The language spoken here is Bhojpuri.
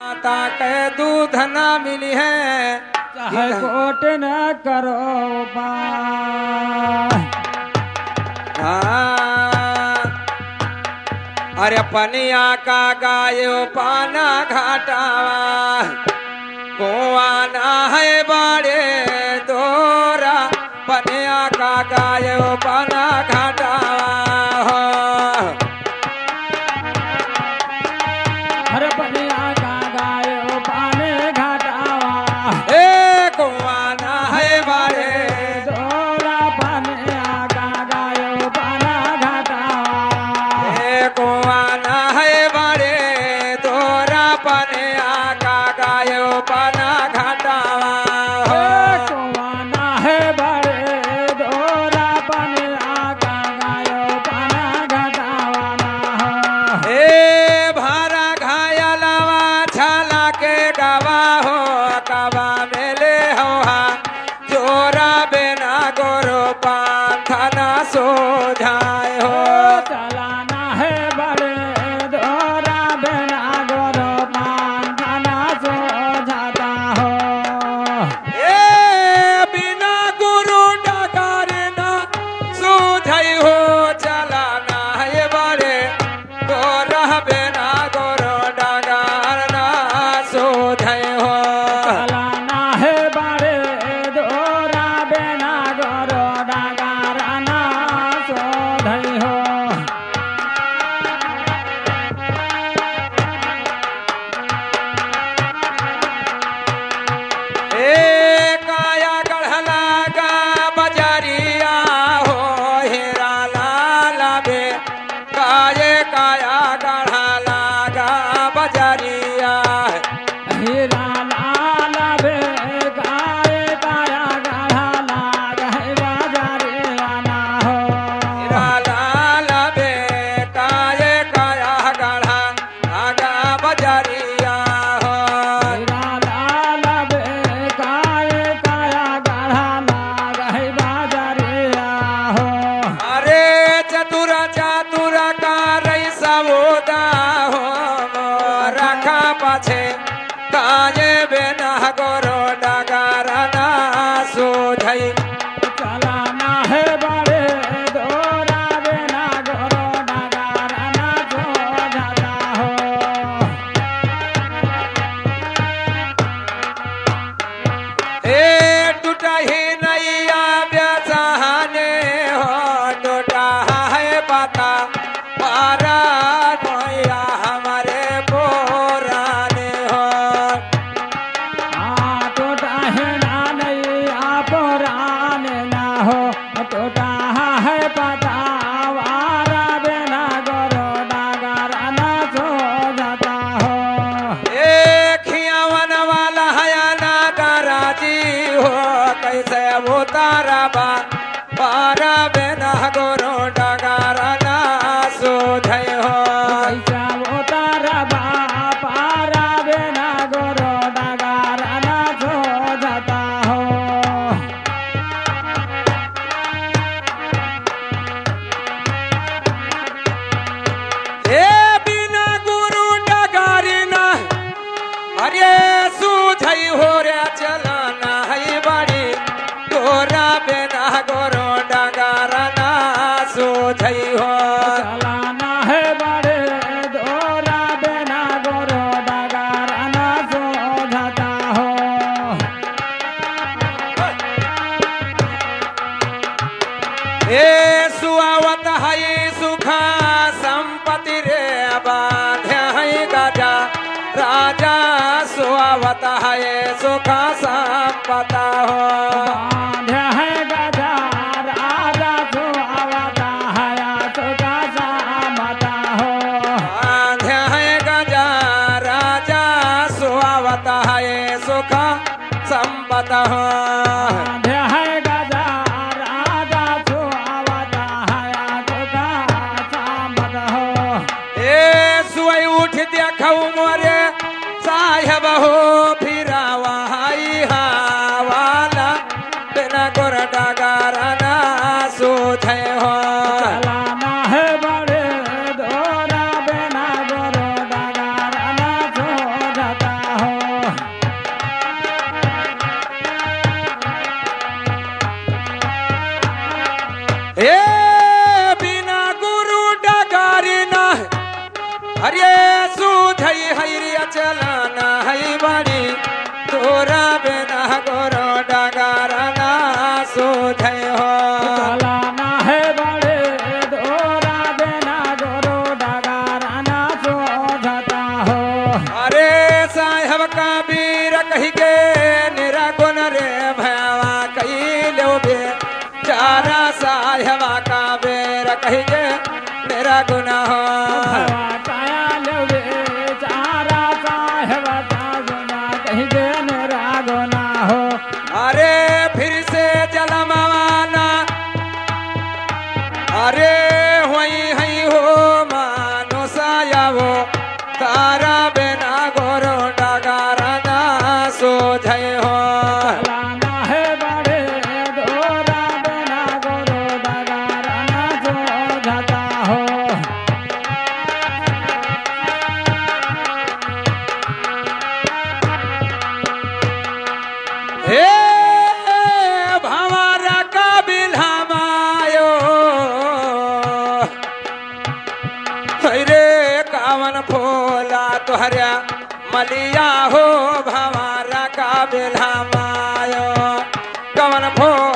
माता के दूध न मिली है चाहे कोट न करो पार। अरे पनिया का गायो पाना घाटावा कुआ ना है बड़े दोरा पनिया का गायो पाना घाटावा हर पनिया का गायो पाने घाटावा ए कुआ ना है बड़े दोरा पनिया का गायो पाना घाटावा ए कुआ ना है बड़े दोरा पनिया का गायो पाना घाटावा कुआना है बड़े दोरा पनिया का गायो पाना घाटावा ना हो। ए भारा घायलवा छाला के गवा हो कवा मेले होहा जोरा बिना गोरो पाथना सो जाए हो चलाना है बड़े दोरा बिना गोरो पांथना सो जाता हो। ए बिना गुरु डकार ना सूझाई हो चलाना है बड़े गोरा बिना गोरो डकार ना सूझाई हो चलाना है बड़े दोरा बिना गोरो डगारना सो धई हो। ए काया गढ़ला गा बजरिया हो हेरा लाला बे काये काया गढ़ला गा बजरिया हीरा लाल बे गाए काया गाढ़ा लाग है बाजारे आना हो। हेरा लाला बे काये काया गढ़ा आगा बजरिया हो हीरा लाल बे गाए काया गाढ़ा लाग है बाजारे हो। अरे चतुरा चतुरा का रई सबोदा हो रखा पाछे काये बिना गोरो डगारना सोझई चलाना है बड़े दोरा बिना गोरो डगारना सो जाता हो। ए टूटा ही नैया बेसहाने हो टूटा है पता पारा नैया हमारे पुराने हो टोटा है ना नहीं पुराने ना हो टोटा है पता वारा बिना गोरो डगारना सो जाता हो। ए खियावन वाला हया ना कराजी हो कैसे उतारा बा पारा बिना गोरो डगारना सोझई हो कैसा उतारा पारा बिना गोरो डगारना सो जाता हो। ए बिना गुरु डगारिना अरे सूझई हो रे चलाना है बड़ी गोरा बिना गोरो डगारना सूझई हो चलाना है बड़े दोरा बिना गोरो डगारना सो जाता हो। ए सुआवत है सुखा संपत्ति रे बांधे है गजा राजा सुआवत है सुखा संपता हो बांधे है गजा राजा सो आवता है सुखा सामता हो। बांधे है गजा राजा सुआवत है सुखा संपता हो बांधे है गजा राजा सो आवता है सुखा सामत हो। ए सुई उठ देखऊ मोरे साहेब हो फिरावा हाई हावाला बिना गोर डगारना सोझे हो चलाना है बड़े दोरा बिना गोरो डगारना सो जाता अरे साहेब कबीर कही के निरागुण रे भयावा कही लो बे चारा साहेब कबीर कही के निरागुण हो भवा काया लोगे चारा साहेब का गुना कहीं के मेरा गुना हो अरे फिर से जलमवाना अरे वही हई हो मानो सायावो तारा बिना गोरो डगारा ना सो जय हो लाना है बड़े दोरा बिना गोरो डगारा ना जो जाता हो हे भंवरा का बिल्हमायो रे कावन फूला तुहरा मलिया हो भंवरा का बिल्हमायो कवन फूल